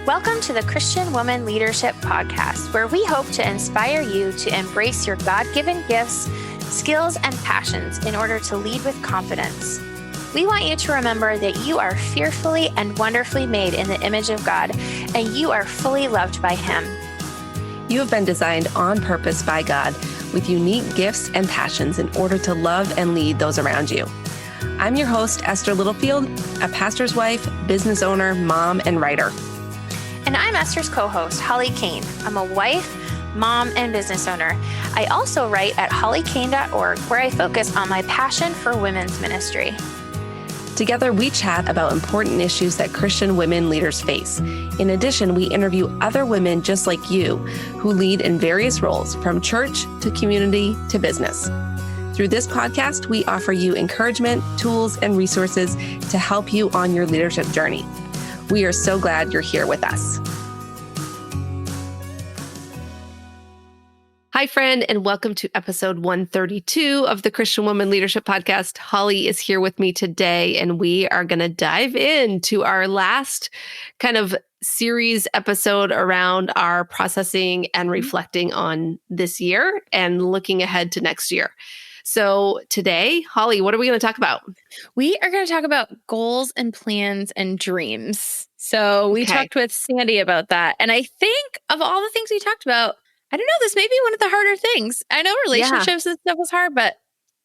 Welcome to the Christian Woman Leadership Podcast, where we hope to inspire you to embrace your God-given gifts, skills, and passions in order to lead with confidence. We want you to remember that you are fearfully and wonderfully made in the image of God, and you are fully loved by Him. You have been designed on purpose by God with unique gifts and passions in order to love and lead those around you. I'm your host, Esther Littlefield, a pastor's wife, business owner, mom, and writer. And I'm Esther's co-host, Holly Kane. I'm a wife, mom, and business owner. I also write at hollykane.org, where I focus on my passion for women's ministry. Together, we chat about important issues that Christian women leaders face. In addition, we interview other women just like you who lead in various roles, from church to community to business. Through this podcast, we offer you encouragement, tools, and resources to help you on your leadership journey. We are so glad you're here with us. Hi, friend, and welcome to episode 132 of the Christian Woman Leadership Podcast. Holly is here with me today, and we are going to dive into our last kind of series episode around our processing and reflecting on this year and looking ahead to next year. So today, Holly, what are we going to talk about? We are going to talk about goals and plans and dreams. So we talked with Sandy about that. And I think of all the things we talked about, I don't know, this may be one of the harder things. I know relationships and stuff was hard, but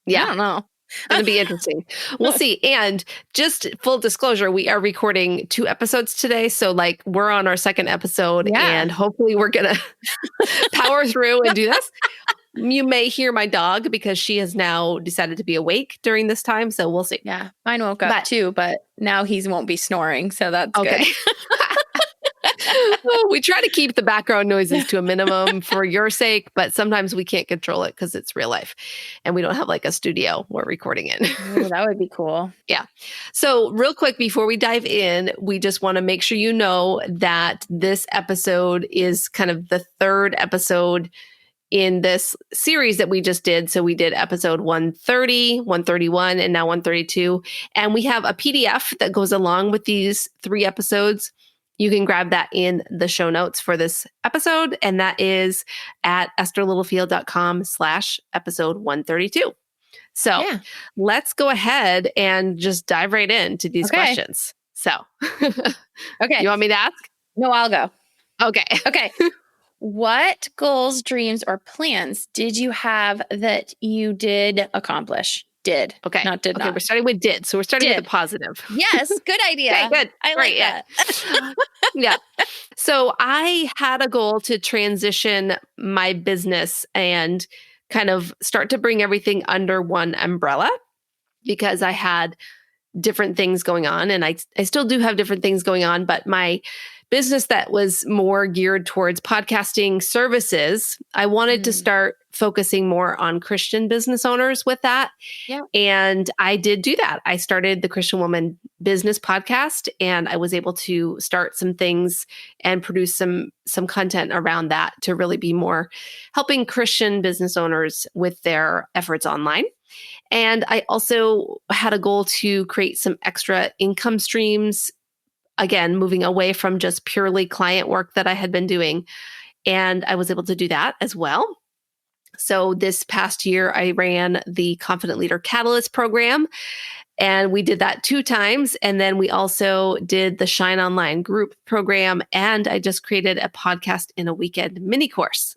I don't know. It's going to be interesting. We'll see. And just full disclosure, we are recording 2 episodes today. So we're on our second episode and hopefully we're going to power through and do this. You may hear my dog because she has now decided to be awake during this time. So we'll see. Yeah. Mine woke up too, but now he won't be snoring. So that's okay. Good. We try to keep the background noises to a minimum for your sake, but sometimes we can't control it because it's real life and we don't have a studio we're recording in. Ooh, that would be cool. Yeah. So real quick, before we dive in, we just want to make sure you know that this episode is kind of the third episode in this series that we just did. So we did episode 130, 131, and now 132. And we have a PDF that goes along with these 3 episodes. You can grab that in the show notes for this episode. And that is at estherlittlefield.com/episode 132. So let's go ahead and just dive right into these questions. So, okay. You want me to ask? No, I'll go. Okay. What goals, dreams, or plans did you have that you did accomplish? Did. Okay. Not did not. We're starting with did. So we're starting with the positive. Yes. Good idea. Okay, good. I like that. Yeah. So I had a goal to transition my business and kind of start to bring everything under one umbrella because I had different things going on. And I still do have different things going on, but my business that was more geared towards podcasting services, I wanted to start focusing more on Christian business owners with that. Yeah. And I did do that. I started the Christian Woman Business Podcast, and I was able to start some things and produce some content around that to really be more helping Christian business owners with their efforts online. And I also had a goal to create some extra income streams, again, moving away from just purely client work that I had been doing. And I was able to do that as well. So this past year, I ran the Confident Leader Catalyst program, and we did that 2 times. And then we also did the Shine Online group program, and I just created a podcast in a weekend mini course.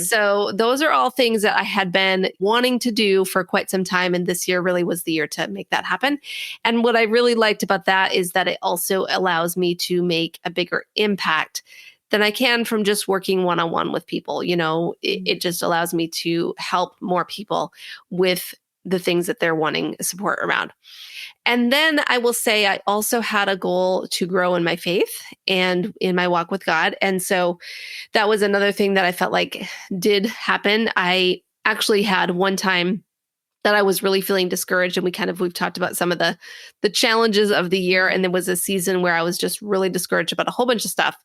So those are all things that I had been wanting to do for quite some time. And this year really was the year to make that happen. And what I really liked about that is that it also allows me to make a bigger impact than I can from just working one-on-one with people. You know, it just allows me to help more people with the things that they're wanting support around. And then I will say I also had a goal to grow in my faith and in my walk with God. And so that was another thing that I felt like did happen. I actually had one time that I was really feeling discouraged. And we've talked about some of the challenges of the year. And there was a season where I was just really discouraged about a whole bunch of stuff.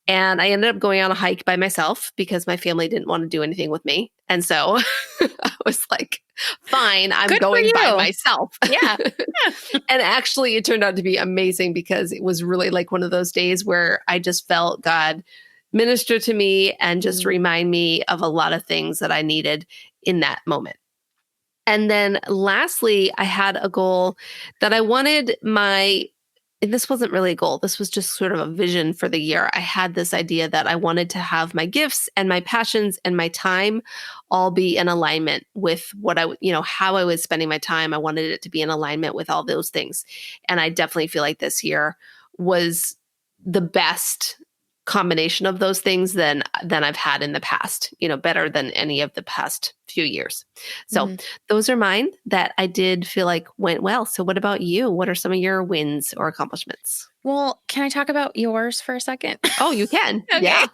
And I ended up going on a hike by myself because my family didn't want to do anything with me. And so I was like, fine, I'm Good for going by you. myself. Yeah. And actually it turned out to be amazing because it was really like one of those days where I just felt God minister to me and just remind me of a lot of things that I needed in that moment. And then lastly, I had a goal that I wanted and this wasn't really a goal. This was just sort of a vision for the year. I had this idea that I wanted to have my gifts and my passions and my time all be in alignment with how I was spending my time. I wanted it to be in alignment with all those things. And I definitely feel like this year was the best combination of those things than I've had in the past, better than any of the past few years. So those are mine that I did feel like went well. So what about you? What are some of your wins or accomplishments? Well, can I talk about yours for a second? Oh, you can. Okay. Yeah.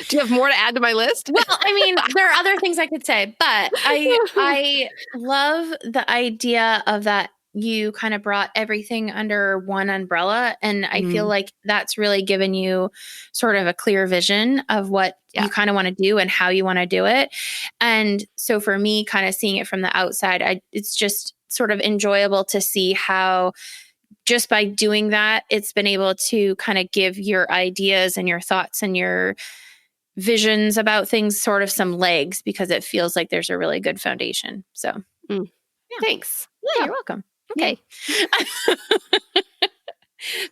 Do you have more to add to my list? Well, I mean, there are other things I could say, but I love the idea of that you kind of brought everything under one umbrella. And I feel like that's really given you sort of a clear vision of what you kind of want to do and how you want to do it. And so for me, kind of seeing it from the outside, it's just sort of enjoyable to see how just by doing that, it's been able to kind of give your ideas and your thoughts and your visions about things sort of some legs because it feels like there's a really good foundation. So Thanks. Yeah, you're welcome. Okay.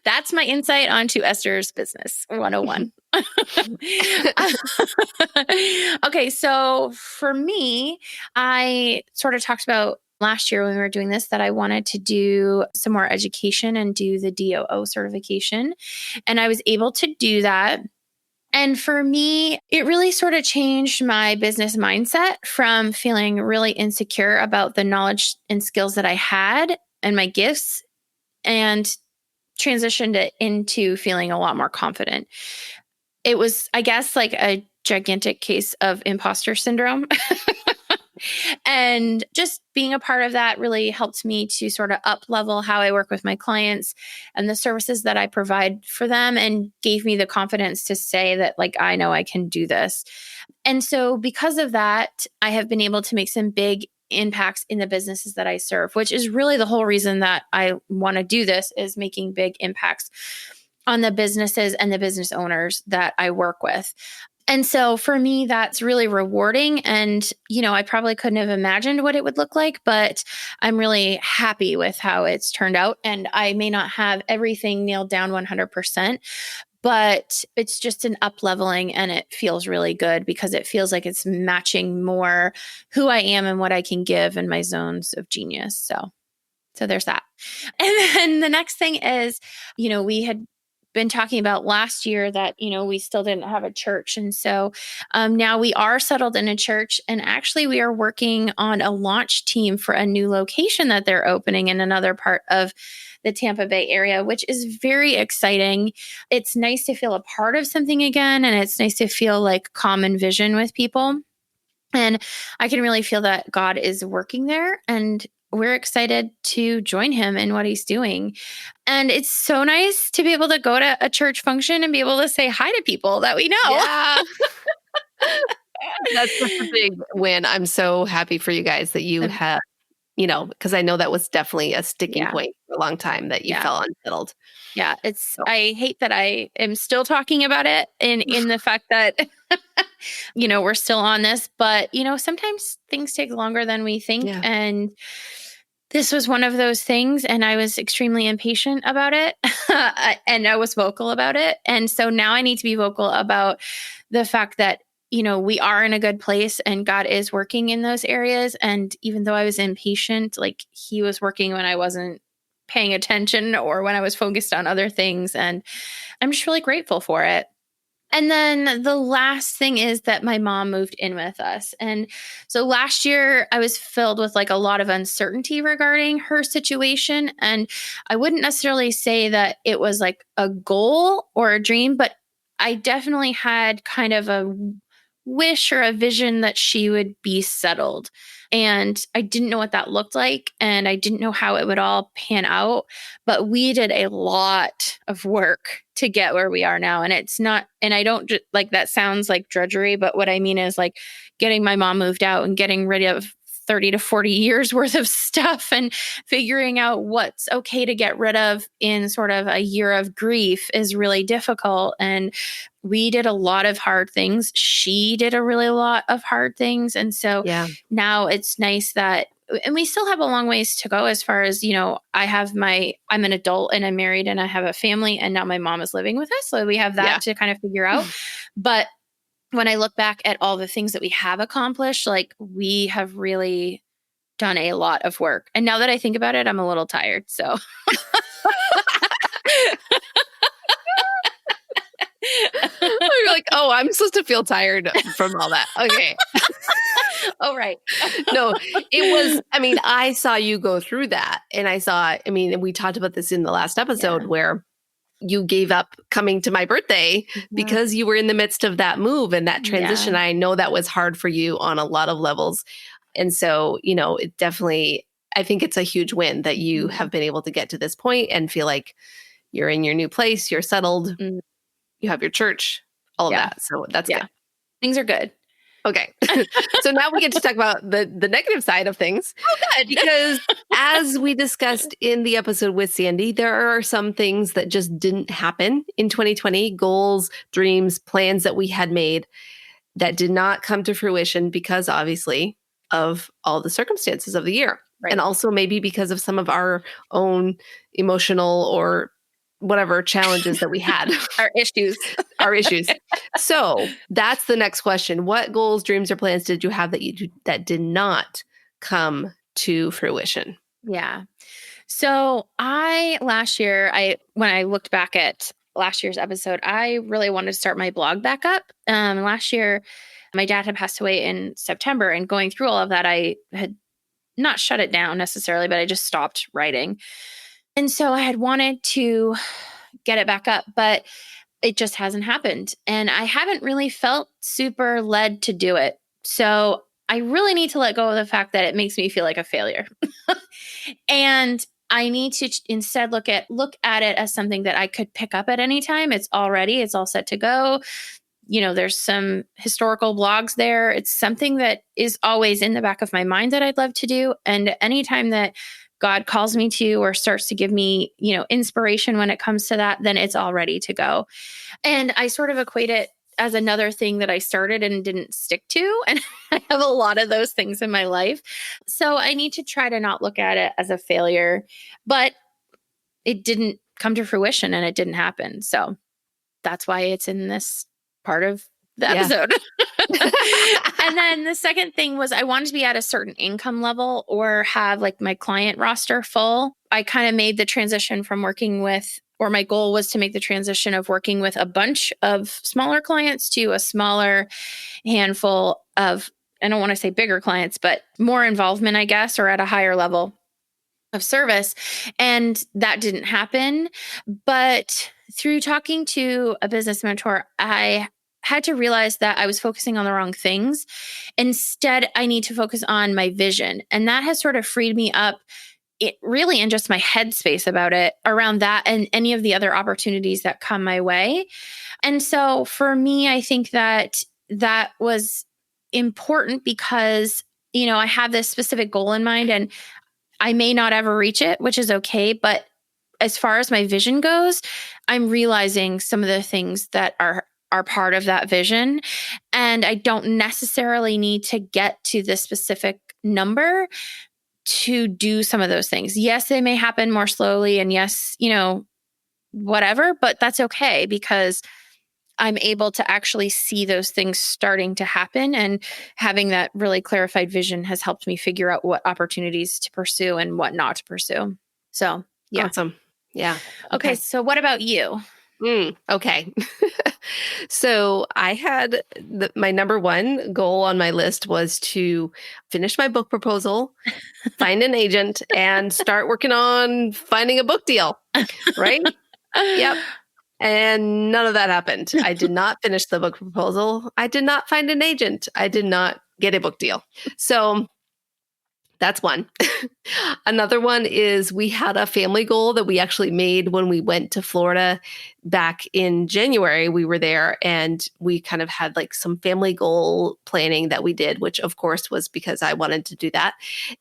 That's my insight onto Esther's business 101. Okay. So for me, I sort of talked about last year when we were doing this that I wanted to do some more education and do the DOO certification. And I was able to do that. And for me, it really sort of changed my business mindset from feeling really insecure about the knowledge and skills that I had and my gifts and transitioned it into feeling a lot more confident. It was, I guess, like a gigantic case of imposter syndrome. And just being a part of that really helped me to sort of up level how I work with my clients and the services that I provide for them and gave me the confidence to say that, like, I know I can do this. And so because of that, I have been able to make some big impacts in the businesses that I serve, which is really the whole reason that I want to do this is making big impacts on the businesses and the business owners that I work with. And so for me, that's really rewarding. And, I probably couldn't have imagined what it would look like, but I'm really happy with how it's turned out. And I may not have everything nailed down 100%, but it's just an up leveling and it feels really good because it feels like it's matching more who I am and what I can give in my zones of genius. So there's that. And then the next thing is, we had been talking about last year that, we still didn't have a church. And so now we are settled in a church. And actually, we are working on a launch team for a new location that they're opening in another part of the Tampa Bay area, which is very exciting. It's nice to feel a part of something again. And it's nice to feel like common vision with people. And I can really feel that God is working there. And we're excited to join him in what he's doing. And it's so nice to be able to go to a church function and be able to say hi to people that we know. Yeah. That's such a big win. I'm so happy for you guys that you have, because I know that was definitely a sticking point for a long time that you felt unsettled. Yeah. I hate that I am still talking about it in the fact that, we're still on this, but, sometimes things take longer than we think. Yeah. And this was one of those things. And I was extremely impatient about it. And I was vocal about it. And so now I need to be vocal about the fact that, we are in a good place and God is working in those areas. And even though I was impatient, like he was working when I wasn't paying attention or when I was focused on other things. And I'm just really grateful for it. And then the last thing is that my mom moved in with us. And so last year I was filled with like a lot of uncertainty regarding her situation. And I wouldn't necessarily say that it was like a goal or a dream, but I definitely had kind of a wish or a vision that she would be settled. And I didn't know what that looked like. And I didn't know how it would all pan out. But we did a lot of work to get where we are now. And it's not, and I don't like that sounds like drudgery, but what I mean is like getting my mom moved out and getting rid of 30 to 40 years worth of stuff and figuring out what's okay to get rid of in sort of a year of grief is really difficult. And we did a lot of hard things. She did a really lot of hard things. And so now it's nice that, and we still have a long ways to go as far as, I'm an adult and I'm married and I have a family, and now my mom is living with us. So we have that to kind of figure out. But when I look back at all the things that we have accomplished, like we have really done a lot of work. And now that I think about it, I'm a little tired. So you're like, oh, I'm supposed to feel tired from all that. Okay. Oh, right. No, it was, I saw you go through that. And we talked about this in the last episode where you gave up coming to my birthday because you were in the midst of that move and that transition. I know that was hard for you on a lot of levels. And so, it definitely, I think it's a huge win that you have been able to get to this point and feel like you're in your new place, you're settled, you have your church, all of that. So that's good. Things are good. Okay. So now we get to talk about the negative side of things. Oh, good. Because as we discussed in the episode with Sandy, there are some things that just didn't happen in 2020, goals, dreams, plans that we had made that did not come to fruition because obviously of all the circumstances of the year. Right. And also maybe because of some of our own emotional or whatever challenges that we had. Our issues. So that's the next question. What goals, dreams, or plans did you have that did not come to fruition? Yeah. So last year, when I looked back at last year's episode, I really wanted to start my blog back up. Last year, my dad had passed away in September, and going through all of that, I had not shut it down necessarily, but I just stopped writing. And so I had wanted to get it back up, but it just hasn't happened. And I haven't really felt super led to do it. So I really need to let go of the fact that it makes me feel like a failure. And I need to instead look at it as something that I could pick up at any time. It's all set to go. There's some historical blogs there. It's something that is always in the back of my mind that I'd love to do. And anytime that God calls me to or starts to give me, inspiration when it comes to that, then it's all ready to go. And I sort of equate it as another thing that I started and didn't stick to. And I have a lot of those things in my life. So I need to try to not look at it as a failure, but it didn't come to fruition and it didn't happen. So that's why it's in this part of the episode. And then the second thing was I wanted to be at a certain income level or have like my client roster full. I kind of made the transition from working with, or my goal was to make the transition of working with a bunch of smaller clients to a smaller handful of, I don't want to say bigger clients, but more involvement, I guess, or at a higher level of service. And that didn't happen. But through talking to a business mentor, I had to realize that I was focusing on the wrong things. Instead, I need to focus on my vision. And that has sort of freed me up really in just my headspace about it around that and any of the other opportunities that come my way. And so for me, I think that was important because, I have this specific goal in mind and I may not ever reach it, which is okay. But as far as my vision goes, I'm realizing some of the things that are part of that vision. And I don't necessarily need to get to the specific number to do some of those things. Yes, they may happen more slowly and yes, whatever, but that's okay because I'm able to actually see those things starting to happen, and having that really clarified vision has helped me figure out what opportunities to pursue and what not to pursue. So, yeah. Awesome. Yeah. Okay. So what about you? Okay. So I had my number one goal on my list was to finish my book proposal, find an agent, and start working on finding a book deal. Right? Yep. And none of that happened. I did not finish the book proposal. I did not find an agent. I did not get a book deal. So that's one. Another one is we had a family goal that we actually made when we went to Florida back in January. We were there and we kind of had like some family goal planning that we did, which of course was because I wanted to do that.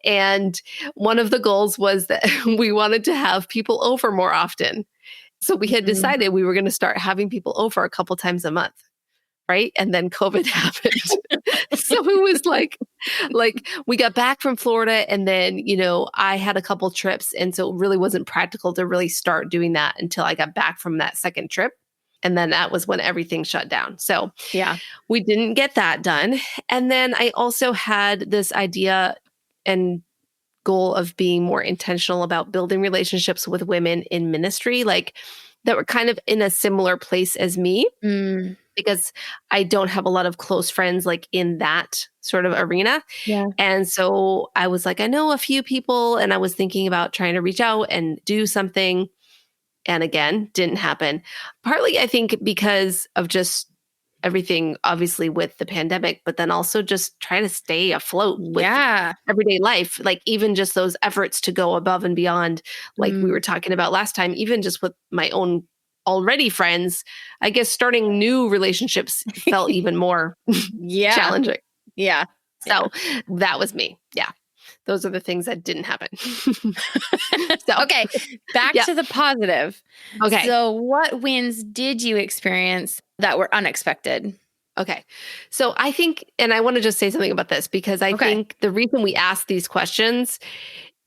And one of the goals was that we wanted to have people over more often. So we had decided we were going to start having people over a couple times a month. Right. And then COVID happened. So it was like we got back from Florida and then, I had a couple trips. And so it really wasn't practical to really start doing that until I got back from that second trip. And then that was when everything shut down. So yeah, we didn't get that done. And then I also had this idea and goal of being more intentional about building relationships with women in ministry, like that were kind of in a similar place as me. Because I don't have a lot of close friends like in that sort of arena. Yeah. And so I was like, I know a few people and I was thinking about trying to reach out and do something. And again, didn't happen. Partly, I think, because of just everything, obviously, with the pandemic, but then also just trying to stay afloat with everyday life. Like even just those efforts to go above and beyond, like we were talking about last time, even just with my own already friends, I guess starting new relationships felt even more challenging. Yeah. So that was me. Yeah. Those are the things that didn't happen. Okay. Back to the positive. Okay. So what wins did you experience that were unexpected? Okay. So I think, and I want to just say something about this because I think the reason we ask these questions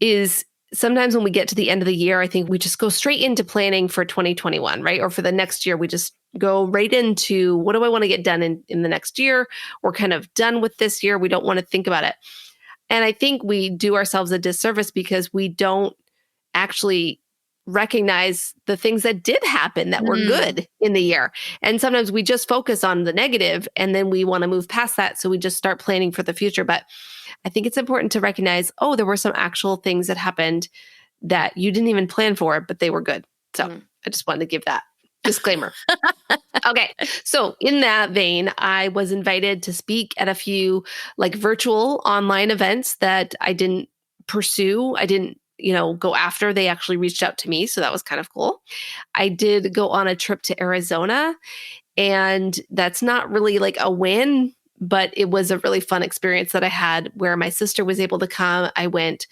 is sometimes when we get to the end of the year, I think we just go straight into planning for 2021, right? Or for the next year, we just go right into what do I want to get done in the next year? We're kind of done with this year. We don't want to think about it. And I think we do ourselves a disservice because we don't actually recognize the things that did happen that were good in the year. And sometimes we just focus on the negative and then we want to move past that. So we just start planning for the future. But I think it's important to recognize, there were some actual things that happened that you didn't even plan for, but they were good. So I just wanted to give that disclaimer. Okay. So in that vein, I was invited to speak at a few like virtual online events that I didn't pursue. I didn't go after. They actually reached out to me. So that was kind of cool. I did go on a trip to Arizona, and that's not really like a win, but it was a really fun experience that I had where my sister was able to come. I went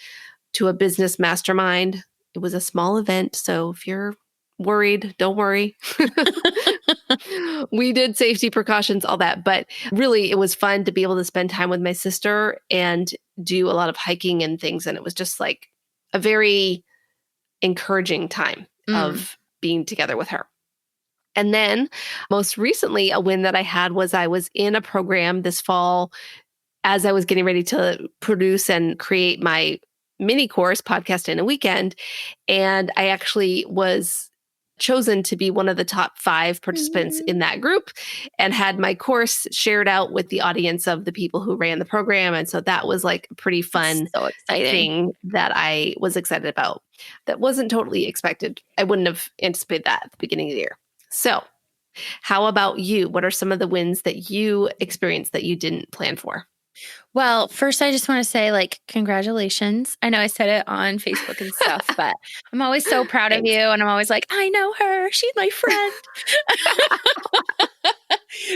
to a business mastermind. It was a small event. So if you're worried, don't worry. We did safety precautions, all that. But really, it was fun to be able to spend time with my sister and do a lot of hiking and things. And it was just like a very encouraging time of being together with her. And then most recently, a win that I had was I was in a program this fall as I was getting ready to produce and create my mini course, Podcast in a Weekend. And I actually was chosen to be one of the top 5 participants in that group and had my course shared out with the audience of the people who ran the program. And so that was like a pretty fun thing that I was excited about. That wasn't totally expected. I wouldn't have anticipated that at the beginning of the year. So how about you? What are some of the wins that you experienced that you didn't plan for? Well, first, I just want to say, congratulations. I know I said it on Facebook and stuff, but I'm always so proud of you. And I'm always like, I know her. She's my friend.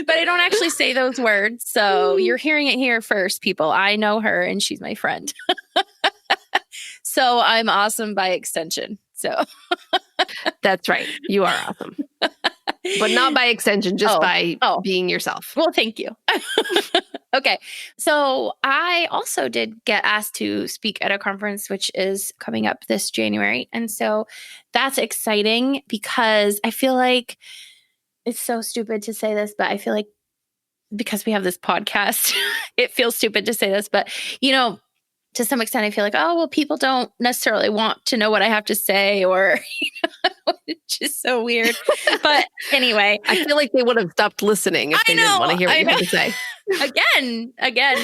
But I don't actually say those words. So you're hearing it here first, people. I know her and she's my friend. So I'm awesome by extension. So that's right. You are awesome. But not by extension, just by being yourself. Well, thank you. Okay. So I also did get asked to speak at a conference, which is coming up this January. And so that's exciting because I feel like it's so stupid to say this, but I feel like because we have this podcast, it feels stupid to say this, but to some extent, I feel like, people don't necessarily want to know what I have to say or, which is so weird. But anyway. I feel like they would have stopped listening if they didn't want to hear what you had to say. Again,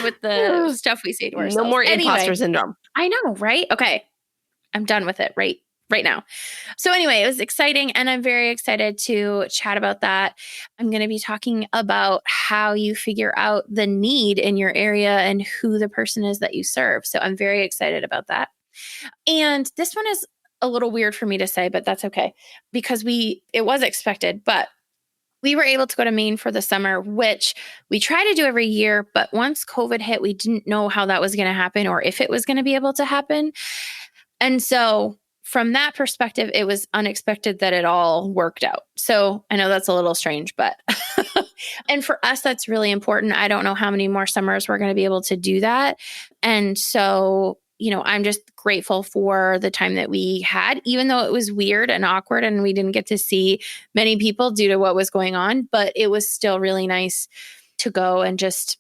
with the stuff we say to ourselves. No more imposter syndrome. I know, right? Okay. I'm done with it, right? right now. So anyway, it was exciting, and I'm very excited to chat about that. I'm going to be talking about how you figure out the need in your area and who the person is that you serve. So I'm very excited about that. And this one is a little weird for me to say, but that's okay, because it was expected, but we were able to go to Maine for the summer, which we try to do every year. But once COVID hit, we didn't know how that was going to happen or if it was going to be able to happen. And so from that perspective, it was unexpected that it all worked out. So I know that's a little strange, but and for us, that's really important. I don't know how many more summers we're going to be able to do that. And so, I'm just grateful for the time that we had, even though it was weird and awkward and we didn't get to see many people due to what was going on, but it was still really nice to go and just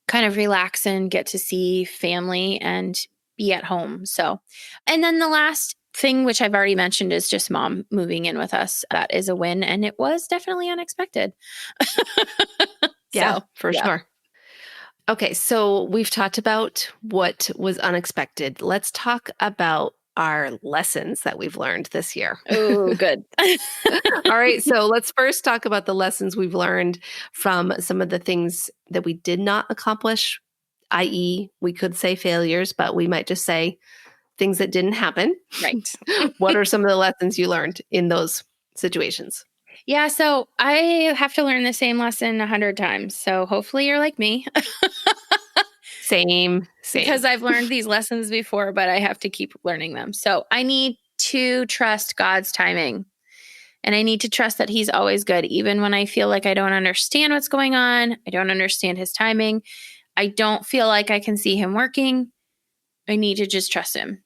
kind of relax and get to see family and be at home. So, and then the last thing, which I've already mentioned, is just mom moving in with us. That is a win. And it was definitely unexpected. Yeah, for sure. Okay, so we've talked about what was unexpected. Let's talk about our lessons that we've learned this year. Oh, good. All right, so let's first talk about the lessons we've learned from some of the things that we did not accomplish, i.e., we could say failures, but we might just say things that didn't happen. Right. What are some of the lessons you learned in those situations? Yeah, so I have to learn the same lesson 100 times. So hopefully you're like me. Same. Because I've learned these lessons before, but I have to keep learning them. So I need to trust God's timing. And I need to trust that he's always good, even when I feel like I don't understand what's going on. I don't understand his timing. I don't feel like I can see him working. I need to just trust him.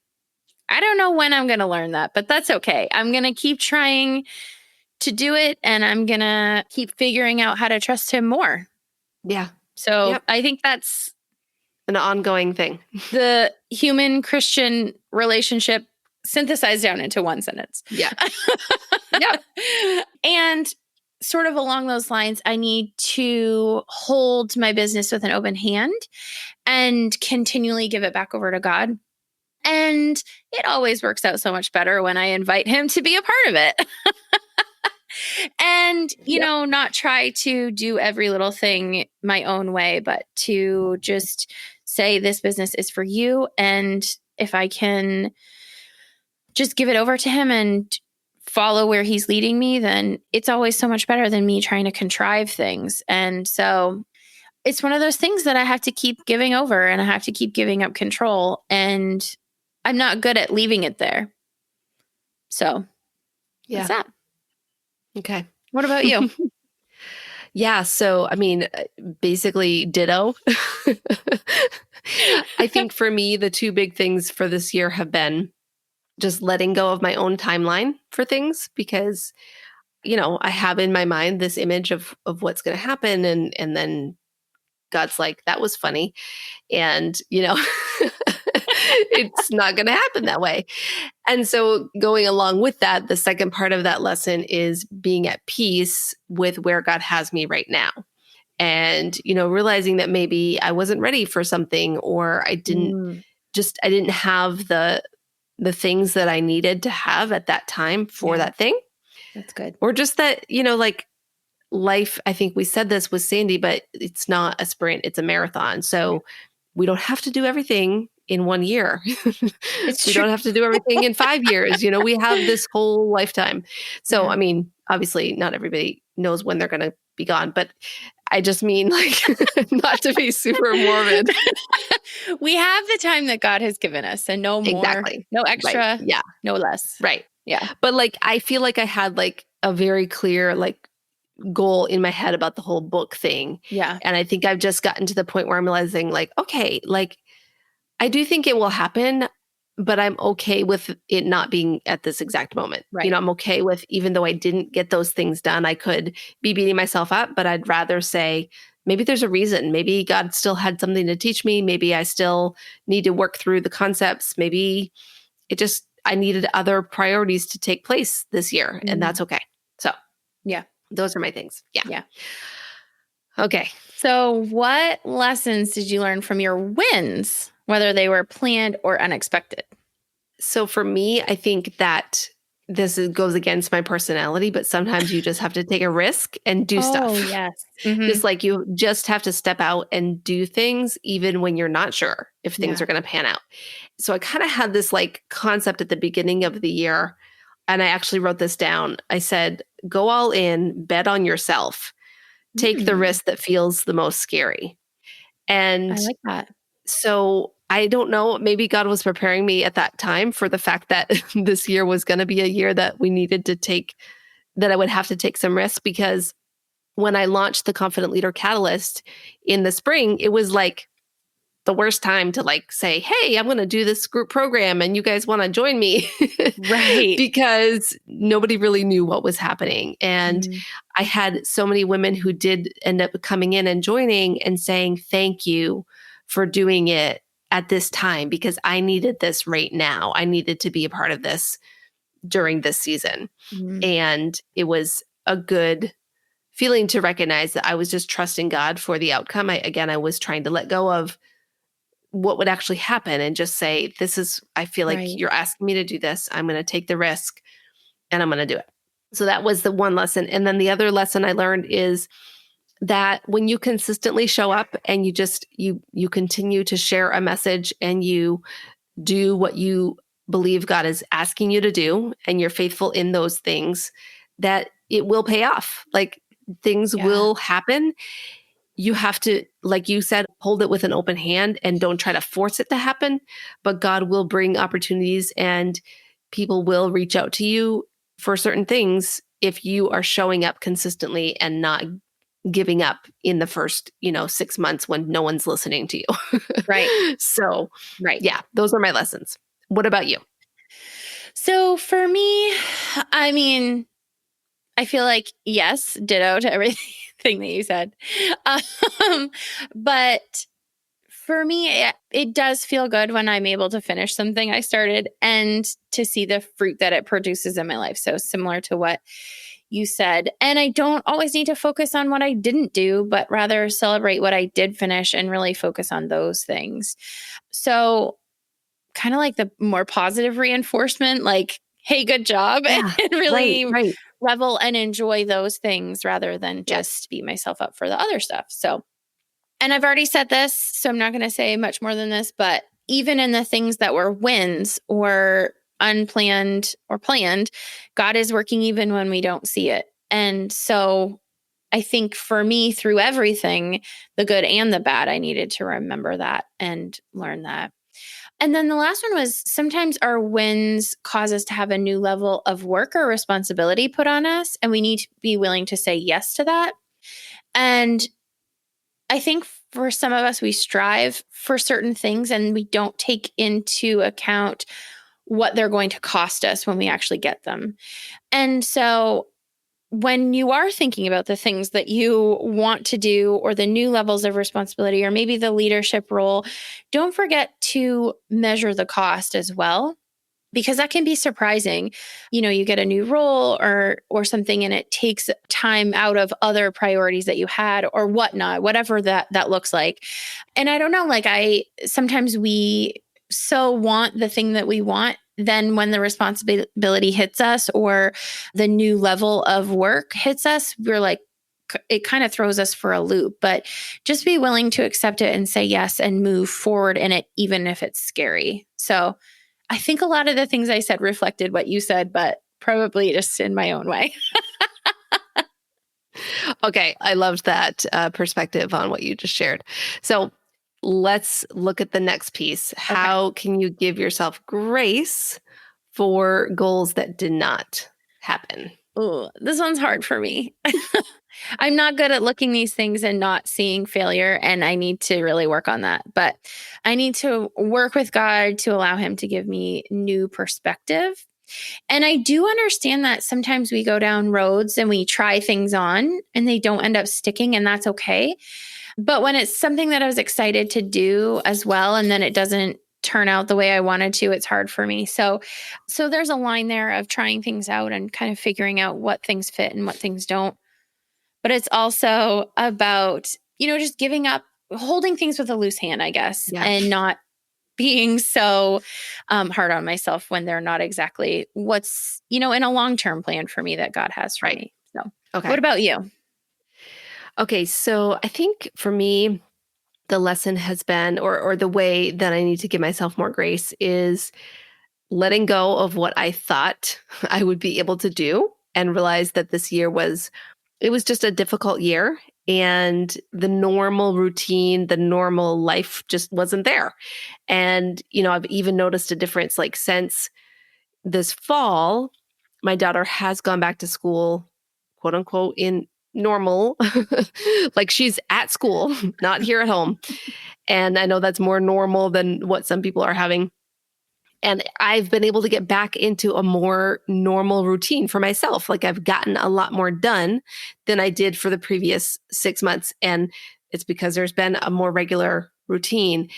I don't know when I'm going to learn that, but that's okay. I'm going to keep trying to do it, and I'm going to keep figuring out how to trust him more. Yeah. So I think that's an ongoing thing. The human Christian relationship synthesized down into one sentence. Yeah. Yeah. And sort of along those lines, I need to hold my business with an open hand and continually give it back over to God. And it always works out so much better when I invite him to be a part of it. And, not try to do every little thing my own way, but to just say, this business is for you. And if I can just give it over to him and follow where he's leading me, then it's always so much better than me trying to contrive things. And so it's one of those things that I have to keep giving over, and I have to keep giving up control. And I'm not good at leaving it there. So that's that. Okay. What about you? Yeah. So, basically ditto. I think for me, the two big things for this year have been just letting go of my own timeline for things, because, I have in my mind this image of what's going to happen. And then God's like, that was funny. And, it's not going to happen that way. And so going along with that, the second part of that lesson is being at peace with where God has me right now. And, realizing that maybe I wasn't ready for something, or I didn't have the things that I needed to have at that time for that thing. That's good. Or just that, life, I think we said this with Sandy, but it's not a sprint, it's a marathon. So we don't have to do everything in 1 year. We don't have to do everything in 5 years. We have this whole lifetime. So, obviously not everybody knows when they're going to be gone, but I just mean not to be super morbid. We have the time that God has given us, and no more, no extra, right. Yeah, no less. Right. Yeah. But I feel like I had a very clear goal in my head about the whole book thing. Yeah. And I think I've just gotten to the point where I'm realizing okay, I do think it will happen, but I'm okay with it not being at this exact moment. Right. I'm okay with, even though I didn't get those things done, I could be beating myself up, but I'd rather say, maybe there's a reason. Maybe God still had something to teach me. Maybe I still need to work through the concepts. Maybe I needed other priorities to take place this year, and that's okay. So yeah, those are my things. Yeah. Yeah. Okay. So what lessons did you learn from your wins, whether they were planned or unexpected? So for me, I think that goes against my personality, but sometimes you just have to take a risk and do Oh, stuff. yes. Mm-hmm. Just like you just have to step out and do things, even when you're not sure if things are going to pan out. So I kind of had this like concept at the beginning of the year, and I actually wrote this down. I said, go all in, bet on yourself, take the risk that feels the most scary. And I like that. so I don't know, maybe God was preparing me at that time for the fact that this year was going to be a year that we needed to take, that I would have to take some risks, because when I launched the Confident Leader Catalyst in the spring, it was like the worst time to like say, hey, I'm going to do this group program and you guys want to join me. Right. Because nobody really knew what was happening. And I had so many women who did end up coming in and joining and saying, thank you for doing it at this time, because I needed this right now. I needed to be a part of this during this season. And it was a good feeling to recognize that I was just trusting God for the outcome. I was trying to let go of what would actually happen and just say, I feel like you're asking me to do this. I'm going to take the risk and I'm going to do it. So that was the one lesson. And then the other lesson I learned is that when you consistently show up and you continue to share a message and you do what you believe God is asking you to do, and you're faithful in those things, that it will pay off. Like things will happen. You have to, like you said, hold it with an open hand and don't try to force it to happen. But God will bring opportunities and people will reach out to you for certain things if you are showing up consistently and not giving up in the first, 6 months when no one's listening to you. Right. So, yeah, those are my lessons. What about you? So for me, I mean, I feel like, yes, ditto to everything that you said. But for me, it does feel good when I'm able to finish something I started and to see the fruit that it produces in my life. So similar to what you said. And I don't always need to focus on what I didn't do, but rather celebrate what I did finish and really focus on those things. So kind of like the more positive reinforcement, like, hey, good job, and really revel and enjoy those things rather than just beat myself up for the other stuff. So, and I've already said this, so I'm not going to say much more than this, but even in the things that were wins or unplanned or planned, God is working even when we don't see it. And so I think for me, through everything, the good and the bad, I needed to remember that and learn that. And then the last one was sometimes our wins cause us to have a new level of work or responsibility put on us, and we need to be willing to say yes to that. And I think for some of us, we strive for certain things and we don't take into account what they're going to cost us when we actually get them. And so when you are thinking about the things that you want to do or the new levels of responsibility or maybe the leadership role, don't forget to measure the cost as well, because that can be surprising. You get a new role or something and it takes time out of other priorities that you had or whatnot, whatever that looks like. And I don't know, sometimes we so want the thing that we want. Then when the responsibility hits us or the new level of work hits us, we're like, it kind of throws us for a loop. But just be willing to accept it and say yes and move forward in it, even if it's scary. So I think a lot of the things I said reflected what you said, but probably just in my own way. Okay. I loved that perspective on what you just shared. So let's look at the next piece. How can you give yourself grace for goals that did not happen? Oh, this one's hard for me. I'm not good at looking these things and not seeing failure, and I need to really work on that. But I need to work with God to allow him to give me new perspective. And I do understand that sometimes we go down roads and we try things on and they don't end up sticking, and that's okay. But when it's something that I was excited to do as well, and then it doesn't turn out the way I wanted to, it's hard for me. So there's a line there of trying things out and kind of figuring out what things fit and what things don't. But it's also about, just giving up, holding things with a loose hand, I guess, and not being so hard on myself when they're not exactly what's, in a long-term plan for me that God has for me. So what about you? Okay. So I think for me, the lesson has been, or the way that I need to give myself more grace is letting go of what I thought I would be able to do and realize that this year was just a difficult year, and the normal routine, the normal life just wasn't there. And, I've even noticed a difference like since this fall, my daughter has gone back to school, quote unquote, in normal, like she's at school, not here at home. And I know that's more normal than what some people are having. And I've been able to get back into a more normal routine for myself. Like I've gotten a lot more done than I did for the previous 6 months. And it's because there's been a more regular routine.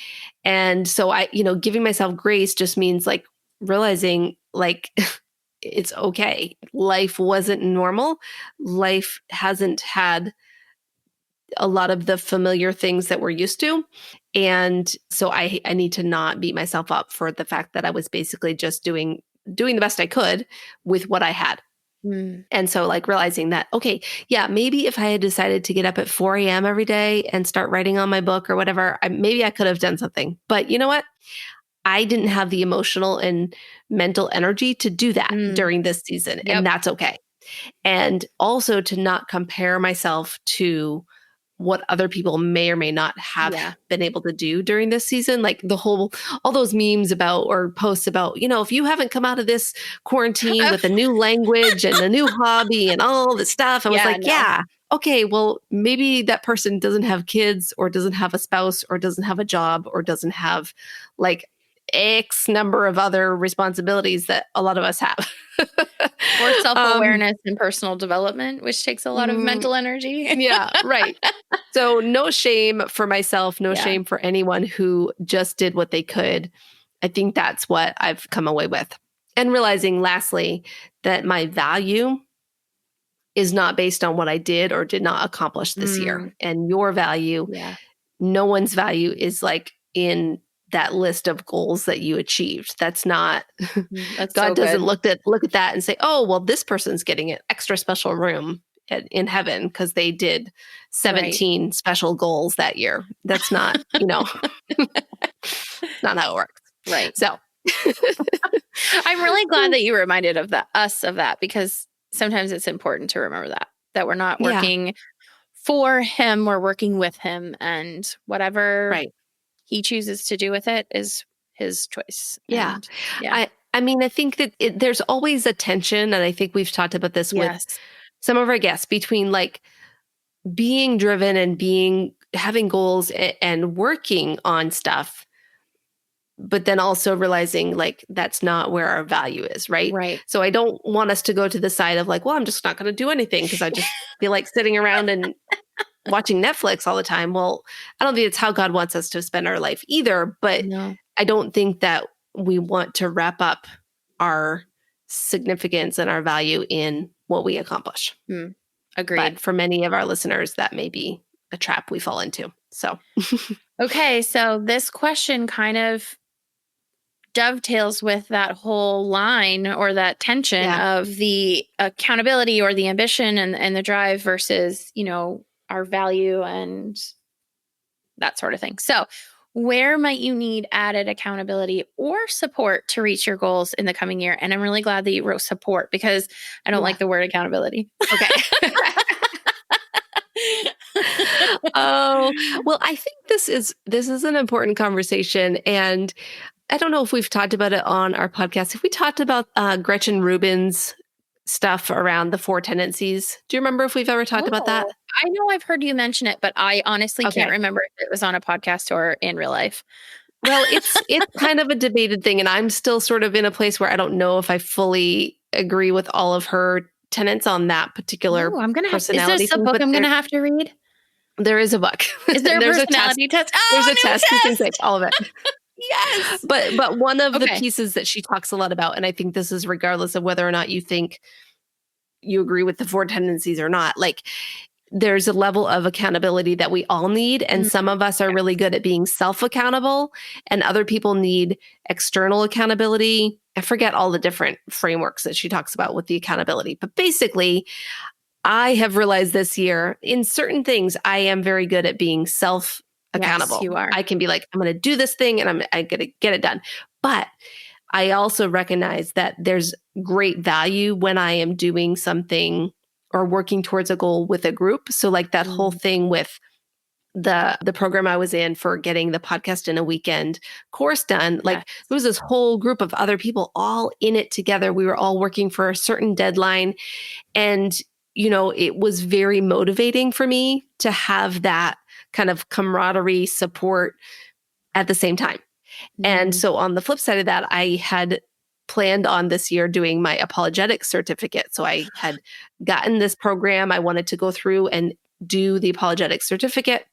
And so giving myself grace just means like realizing like it's okay. Life wasn't normal. Life hasn't had a lot of the familiar things that we're used to. And so I need to not beat myself up for the fact that I was basically just doing the best I could with what I had. And so like realizing that, okay, yeah, maybe if I had decided to get up at 4 a.m. every day and start writing on my book or whatever, maybe I could have done something. But you know what? I didn't have the emotional and mental energy to do that during this season. Yep. And that's okay. And also to not compare myself to what other people may or may not have been able to do during this season. Like all those memes about or posts about, if you haven't come out of this quarantine with a new language and a new hobby and all this stuff, I was like, okay, well, maybe that person doesn't have kids or doesn't have a spouse or doesn't have a job or doesn't have like X number of other responsibilities that a lot of us have. Or self-awareness and personal development, which takes a lot of mental energy. Yeah, right. So no shame for myself, no shame for anyone who just did what they could. I think that's what I've come away with. And realizing lastly, that my value is not based on what I did or did not accomplish this year. And your value, no one's value is like in that list of goals that you achieved. That's not, that's God so doesn't good. look at that and say, oh, well, this person's getting an extra special room in heaven because they did 17 special goals that year. That's not, not how it works. Right. So I'm really glad that you reminded us of that, because sometimes it's important to remember that we're not working for him, we're working with him, and whatever he chooses to do with it is his choice. Yeah. And, I mean, I think that there's always a tension, and I think we've talked about this with some of our guests, between like being driven and having goals and working on stuff, but then also realizing like that's not where our value is, right? Right. So I don't want us to go to the side of like, well, I'm just not going to do anything because I just feel like sitting around and watching Netflix all the time. Well, I don't think it's how God wants us to spend our life either, but I don't think that we want to wrap up our significance and our value in what we accomplish. Agreed. But for many of our listeners, that may be a trap we fall into. So, okay. So this question kind of dovetails with that whole line or that tension of the accountability or the ambition and the drive versus, our value and that sort of thing. So where might you need added accountability or support to reach your goals in the coming year? And I'm really glad that you wrote support, because I don't like the word accountability. Okay. Oh, well, I think this is an important conversation, and I don't know if we've talked about it on our podcast. If we talked about Gretchen Rubin's stuff around the 4 tendencies, do you remember if we've ever talked about that? I know I've heard you mention it, but I honestly can't remember if it was on a podcast or in real life. Well, it's kind of a debated thing, and I'm still sort of in a place where I don't know if I fully agree with all of her tenets on that particular personality. Is this a book I'm going to have to read? There is a book. Is there a personality test? Oh, there's a test. You can take all of it. Yes. But one of the pieces that she talks a lot about, and I think this is regardless of whether or not you think you agree with the 4 tendencies or not, like there's a level of accountability that we all need. And some of us are really good at being self-accountable, and other people need external accountability. I forget all the different frameworks that she talks about with the accountability. But basically, I have realized this year in certain things, I am very good at being self-accountable. Yes, you are. I can be like, I'm going to do this thing and I'm going to get it done. But I also recognize that there's great value when I am doing something or working towards a goal with a group. So like that whole thing with the program I was in for getting the podcast in a weekend course done, like there was this whole group of other people all in it together. We were all working for a certain deadline. And, it was very motivating for me to have that kind of camaraderie support at the same time. And so on the flip side of that, I had planned on this year doing my apologetics certificate. So I had gotten this program. I wanted to go through and do the apologetics certificate.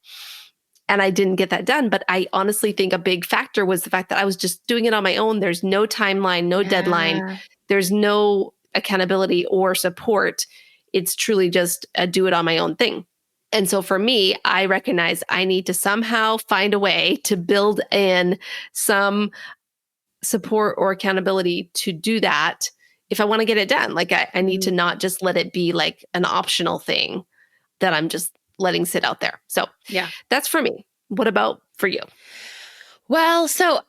And I didn't get that done. But I honestly think a big factor was the fact that I was just doing it on my own. There's no timeline, no deadline. There's no accountability or support. It's truly just a do it on my own thing. And so for me, I recognize I need to somehow find a way to build in some support or accountability to do that if I want to get it done. Like I need to not just let it be like an optional thing that I'm just letting sit out there. So yeah, that's for me. What about for you? Well, so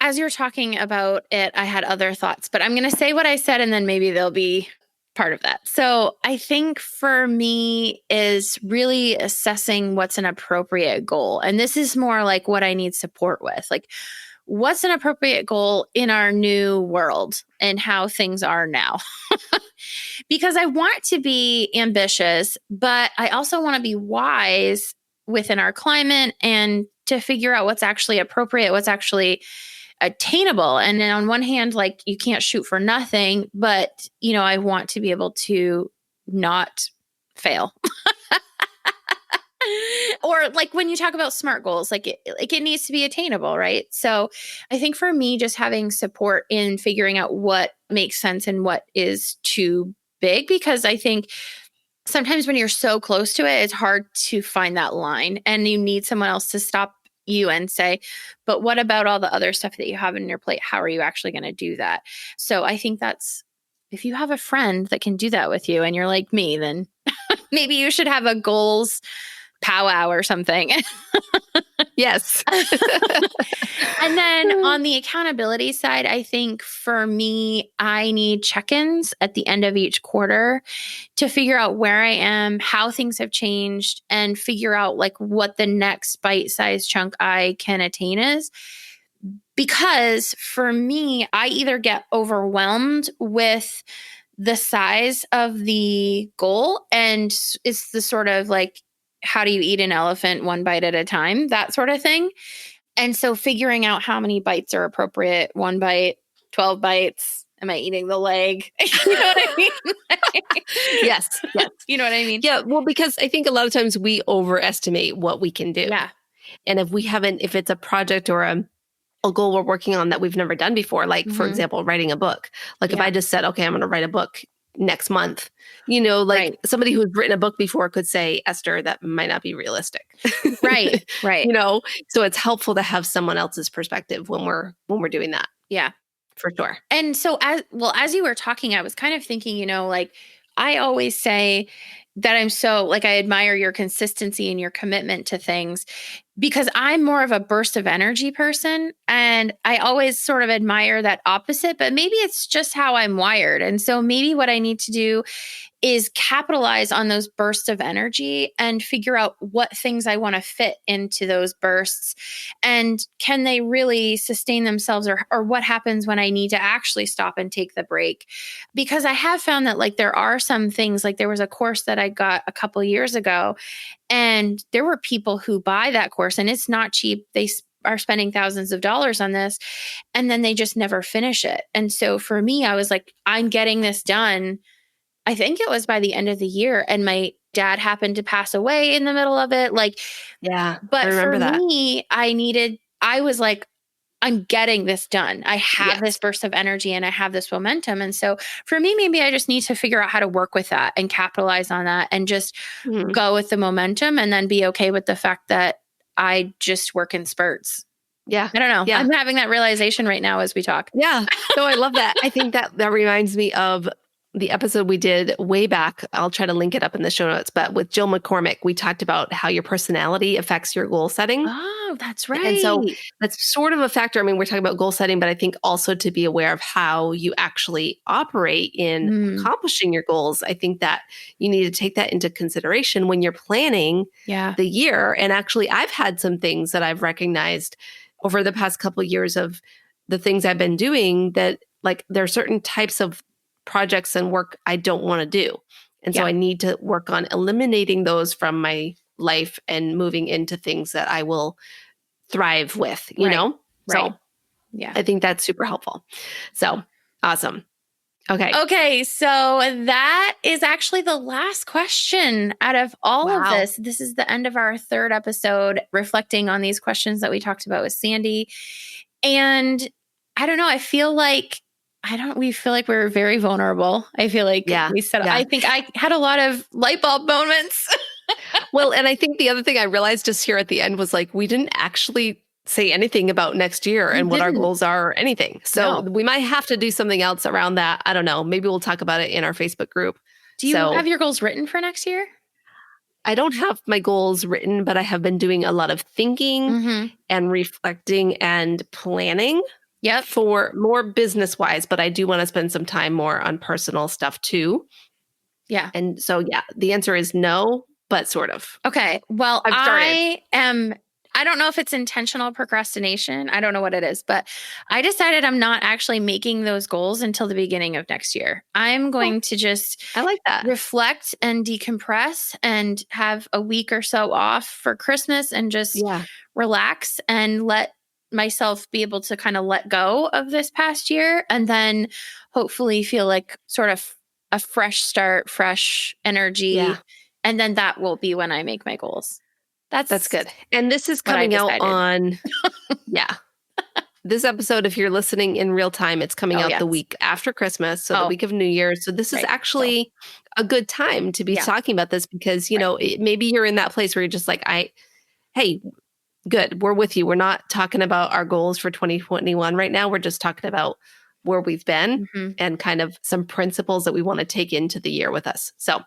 as you're talking about it, I had other thoughts, but I'm going to say what I said and then maybe they'll be part of that. So I think for me is really assessing what's an appropriate goal. And this is more like what I need support with. Like, what's an appropriate goal in our new world and how things are now? Because I want to be ambitious, but I also want to be wise within our climate and to figure out what's actually appropriate, what's actually attainable. And then on one hand, like you can't shoot for nothing, but I want to be able to not fail. Or like when you talk about SMART goals, like it needs to be attainable, right? So I think for me, just having support in figuring out what makes sense and what is too big, because I think sometimes when you're so close to it, it's hard to find that line and you need someone else to stop you and say, but what about all the other stuff that you have in your plate? How are you actually going to do that? So I think that's, if you have a friend that can do that with you and you're like me, then maybe you should have a goals powwow or something. Yes. And then on the accountability side, I think for me, I need check-ins at the end of each quarter to figure out where I am, how things have changed, and figure out like what the next bite-sized chunk I can attain is. Because for me, I either get overwhelmed with the size of the goal, and it's the sort of like, how do you eat an elephant one bite at a time? That sort of thing. And so figuring out how many bites are appropriate, 1 bite, 12 bites. Am I eating the leg? You know what I mean? Yes. You know what I mean? Yeah. Well, because I think a lot of times we overestimate what we can do. Yeah. And if it's a project or a goal we're working on that we've never done before, like for example, writing a book. Like if I just said, okay, I'm going to write a book next month, somebody who's written a book before could say, Esther, that might not be realistic. Right. So it's helpful to have someone else's perspective when we're doing that. Yeah, for sure. And so as you were talking, I was kind of thinking, like I always say that I'm so like, I admire your consistency and your commitment to things because I'm more of a burst of energy person. And I always sort of admire that opposite, but maybe it's just how I'm wired. And so maybe what I need to do is capitalize on those bursts of energy and figure out what things I want to fit into those bursts. And can they really sustain themselves or what happens when I need to actually stop and take the break? Because I have found that like there are some things, like there was a course that I got a couple years ago and there were people who buy that course and it's not cheap. They are spending thousands of dollars on this and then they just never finish it. And so for me, I was like, I'm getting this done. I think it was by the end of the year and my dad happened to pass away in the middle of it. Like, yeah, but for me, I was like, I'm getting this done. I have this burst of energy and I have this momentum. And so for me, maybe I just need to figure out how to work with that and capitalize on that and just go with the momentum and then be okay with the fact that I just work in spurts. Yeah. I don't know. Yeah. I'm having that realization right now as we talk. Yeah. No, I love that. I think that reminds me of the episode we did way back. I'll try to link it up in the show notes, but with Jill McCormick, we talked about how your personality affects your goal setting. Oh, that's right. And so that's sort of a factor. I mean, we're talking about goal setting, but I think also to be aware of how you actually operate in accomplishing your goals. I think that you need to take that into consideration when you're planning the year. And actually, I've had some things that I've recognized over the past couple of years of the things I've been doing that, like, there are certain types of projects and work I don't want to do. And so I need to work on eliminating those from my life and moving into things that I will thrive with, you know? So I think that's super helpful. So awesome. Okay. So that is actually the last question out of all of this. This is the end of our third episode reflecting on these questions that we talked about with Sandy. And I don't know, we feel like we're very vulnerable. I feel like we said, I think I had a lot of light bulb moments. Well, and I think the other thing I realized just here at the end was like, we didn't actually say anything about next year and what our goals are or anything. So we might have to do something else around that. I don't know. Maybe we'll talk about it in our Facebook group. Do you have your goals written for next year? I don't have my goals written, but I have been doing a lot of thinking and reflecting and planning. For more business wise, but I do want to spend some time more on personal stuff too. Yeah. And so, the answer is no, but sort of. Okay. Well, I don't know if it's intentional procrastination. I don't know what it is, but I decided I'm not actually making those goals until the beginning of next year. I'm going to just reflect and decompress and have a week or so off for Christmas and just relax and let myself be able to kind of let go of this past year and then hopefully feel like sort of a fresh start, fresh energy. And then that will be when I make my goals. That's good. And this is coming out on, this episode, if you're listening in real time, it's coming out the week after Christmas. So the week of New Year's. So this is actually a good time to be talking about this because, you know, maybe you're in that place where you're just like, hey, good. We're with you. We're not talking about our goals for 2021 right now. We're just talking about where we've been and kind of some principles that we want to take into the year with us. So,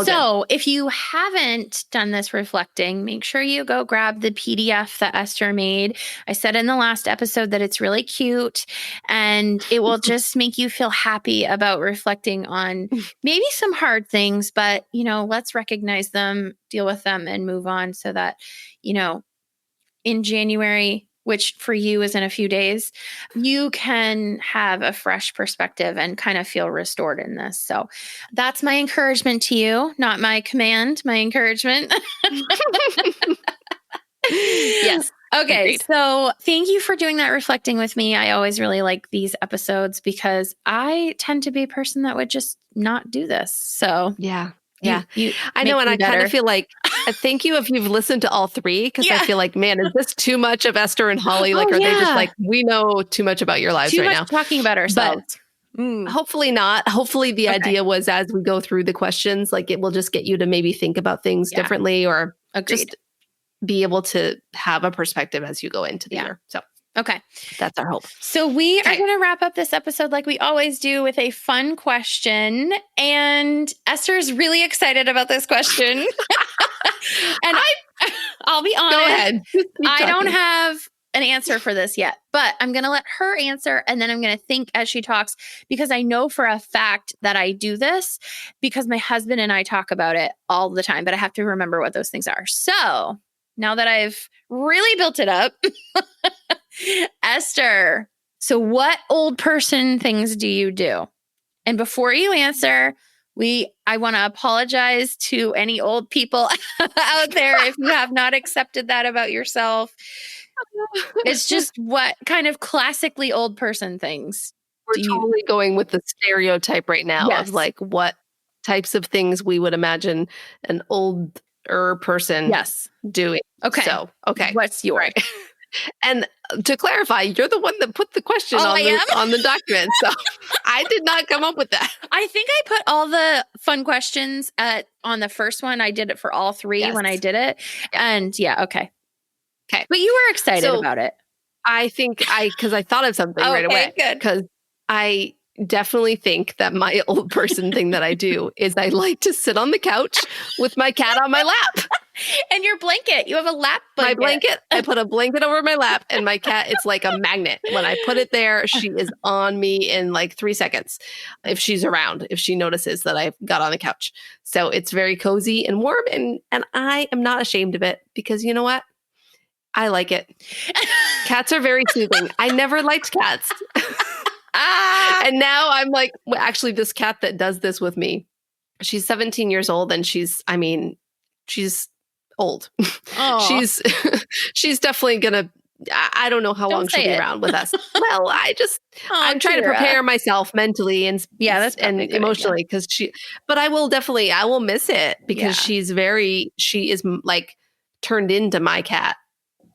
So if you haven't done this reflecting, make sure you go grab the PDF that Esther made. I said in the last episode that it's really cute and it will just make you feel happy about reflecting on maybe some hard things, but, you know, let's recognize them, deal with them and move on so that, you know, in January, which for you is in a few days, you can have a fresh perspective and kind of feel restored in this. So that's my encouragement to you, not my command, my encouragement. Yes. Okay. Agreed. So thank you for doing that reflecting with me. I always really like these episodes because I tend to be a person that would just not do this. So I know. And I kind of feel like, thank you if you've listened to all three, because I feel like, man, is this too much of Esther and Holly? Like, are they just like, we know too much about your lives too right much now? Talking about ourselves. Hopefully not. Hopefully the idea was as we go through the questions, like it will just get you to maybe think about things differently or just be able to have a perspective as you go into the year. So. Okay. That's our hope. So we are going to wrap up this episode like we always do with a fun question. And Esther is really excited about this question. And I'll be honest. Go ahead. I don't have an answer for this yet, but I'm going to let her answer. And then I'm going to think as she talks, because I know for a fact that I do this because my husband and I talk about it all the time, but I have to remember what those things are. So now that I've really built it up, Esther, so what old person things do you do? And before you answer, I want to apologize to any old people out there if you have not accepted that about yourself. It's just what kind of classically old person things. We're totally going with the stereotype right now of like what types of things we would imagine an older person doing. Okay. So, okay. What's yours? And to clarify, you're the one that put the question on the document. So I did not come up with that. I think I put all the fun questions on the first one. I did it for all three when I did it. Yeah. And okay. Okay. But you were excited about it. I think because I thought of something right away. Good. Because I definitely think that my old person thing that I do is I like to sit on the couch with my cat on my lap. And your blanket. You have a lap blanket. My blanket. I put a blanket over my lap, and my cat, it's like a magnet. When I put it there, she is on me in like 3 seconds. If she's around, if she notices that I've got on the couch. So it's very cozy and warm. And I am not ashamed of it because you know what? I like it. Cats are very soothing. I never liked cats. And now I'm like, well, actually, this cat that does this with me, she's 17 years old and she's old. She's definitely going to, I don't know how long she'll be around with us. Well, I'm trying to prepare myself mentally and emotionally because but I will miss it because she is like turned into my cat.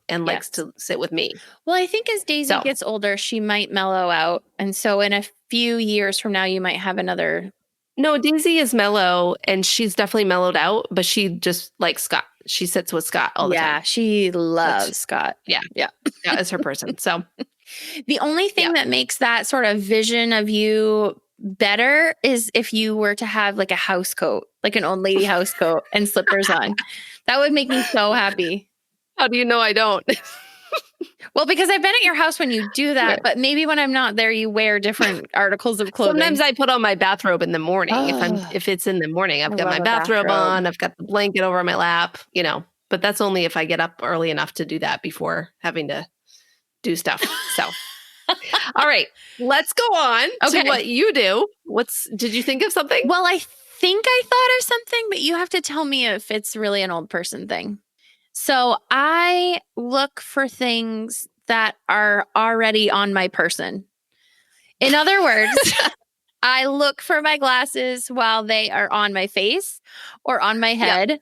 And likes to sit with me. Well, I think as Daisy gets older, she might mellow out. And so in a few years from now, you might have another. No, Daisy is mellow and she's definitely mellowed out, but she just likes Scott. She sits with Scott all the time. Yeah, she loves Scott. Yeah. That is her person. So the only thing that makes that sort of vision of you better is if you were to have like a house coat, like an old lady house coat and slippers on. That would make me so happy. How do you know I don't? Well, because I've been at your house when you do that, but maybe when I'm not there, you wear different articles of clothing. Sometimes I put on my bathrobe in the morning. If it's in the morning, I've got my bathrobe on. I've got the blanket over my lap, but that's only if I get up early enough to do that before having to do stuff. So, all right, let's go on to what you do. Did you think of something? Well, I think I thought of something, but you have to tell me if it's really an old person thing. So I look for things that are already on my person. In other words, I look for my glasses while they are on my face or on my head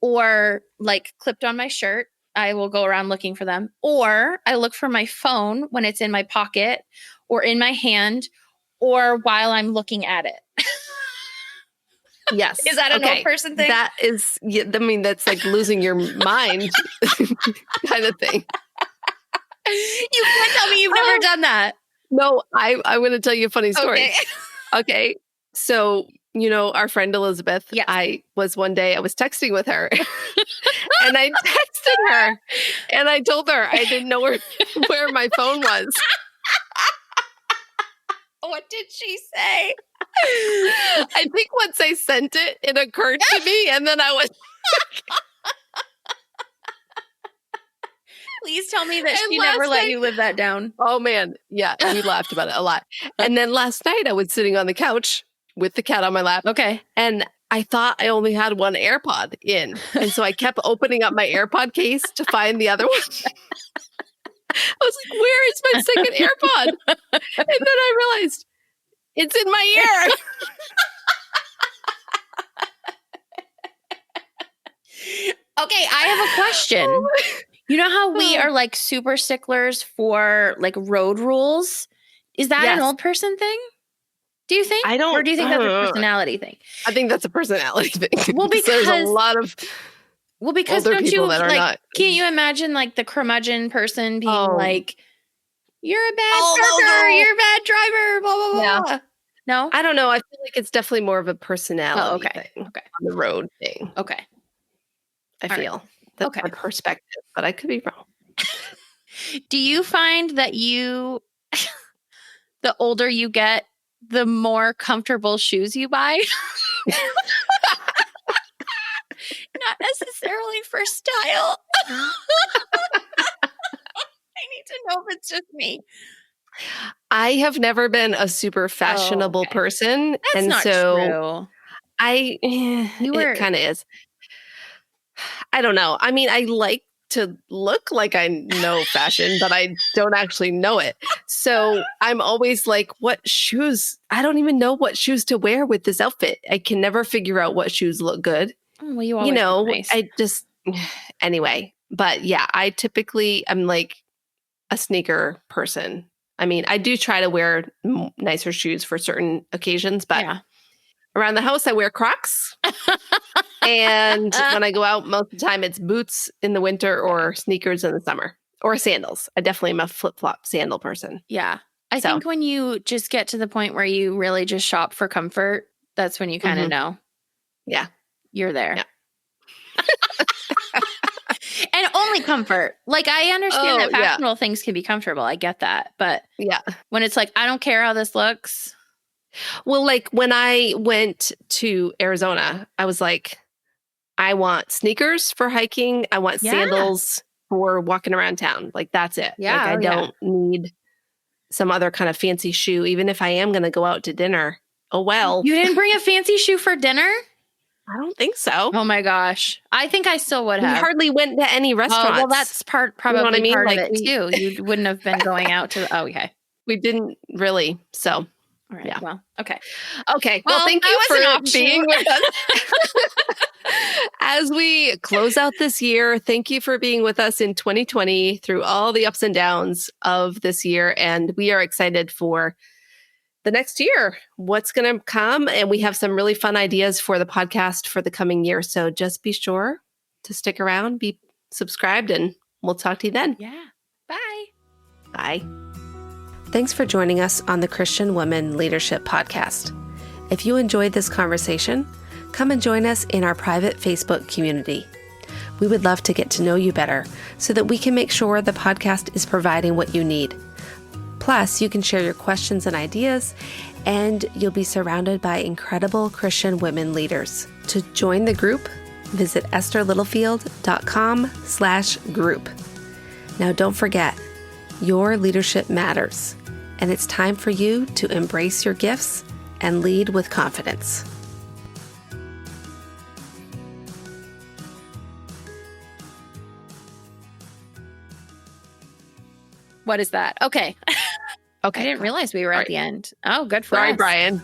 or like clipped on my shirt. I will go around looking for them. Or I look for my phone when it's in my pocket or in my hand or while I'm looking at it. Yes. Is that an old person thing? That is, that's like losing your mind kind of thing. You can't tell me you've never done that. No, I'm going to tell you a funny story. Okay. So, our friend Elizabeth, I was texting with her and I texted her and I told her I didn't know where my phone was. What did she say? I think once I sent it, it occurred to me, and then I was. Please tell me that she never let you live that down. Oh, man. Yeah, we laughed about it a lot. And then last night, I was sitting on the couch with the cat on my lap. Okay. And I thought I only had one AirPod in. And so I kept opening up my AirPod case to find the other one. I was like, where is my second AirPod? And then I realized it's in my ear. Okay, I have a question. You know how we are like super sticklers for like road rules? Is that an old person thing? Do you think? I don't. Or do you think that's a personality thing? I think that's a personality thing. Well, because there's a lot of because older don't people you that are like? not. Can't you imagine like the curmudgeon person being like, "You're a bad parker, you're a bad driver," blah blah blah. Yeah. No, I don't know. I feel like it's definitely more of a personality thing. Okay, on the road thing. Okay, I feel that's my perspective, but I could be wrong. Do you find that the older you get, the more comfortable shoes you buy? Not necessarily for style. I need to know if it's just me. I have never been a super fashionable person. That's not true. It kind of is. I don't know. I mean, I like to look like I know fashion, but I don't actually know it. So I'm always like, what shoes? I don't even know what shoes to wear with this outfit. I can never figure out what shoes look good. Oh, well, you always look nice. I just, anyway. But yeah, I'm like, a sneaker person. I mean, I do try to wear nicer shoes for certain occasions, but around the house, I wear Crocs. And when I go out, most of the time it's boots in the winter or sneakers in the summer or sandals. I definitely am a flip-flop sandal person. Yeah. I think when you just get to the point where you really just shop for comfort, that's when you kind of know. Yeah. You're there. Yeah. And only comfort. Like, I understand that fashionable things can be comfortable. I get that. But when it's like, I don't care how this looks. Well, like when I went to Arizona, I was like, I want sneakers for hiking. I want sandals for walking around town. Like, that's it. Yeah, like, I don't need some other kind of fancy shoe, even if I am going to go out to dinner. Oh, well. You didn't bring a fancy shoe for dinner? I don't think so. Oh my gosh. I think I still would have. We hardly went to any restaurants. Oh, well, that's probably you know what I mean? part like, of it too. You wouldn't have been going out to, okay. We didn't really, so. All right. Yeah. Well, okay. Okay. Well, thank you for being with us. As we close out this year, thank you for being with us in 2020 through all the ups and downs of this year. And we are excited for the next year, what's going to come. And we have some really fun ideas for the podcast for the coming year. So just be sure to stick around, be subscribed, and we'll talk to you then. Yeah. Bye. Bye. Thanks for joining us on the Christian Women Leadership Podcast. If you enjoyed this conversation, come and join us in our private Facebook community. We would love to get to know you better so that we can make sure the podcast is providing what you need. Plus, you can share your questions and ideas, and you'll be surrounded by incredible Christian women leaders. To join the group, visit estherlittlefield.com/group. Now, don't forget, your leadership matters, and it's time for you to embrace your gifts and lead with confidence. What is that? Okay. Okay. I didn't realize we were at the end. Oh, good for us. Sorry, Brian.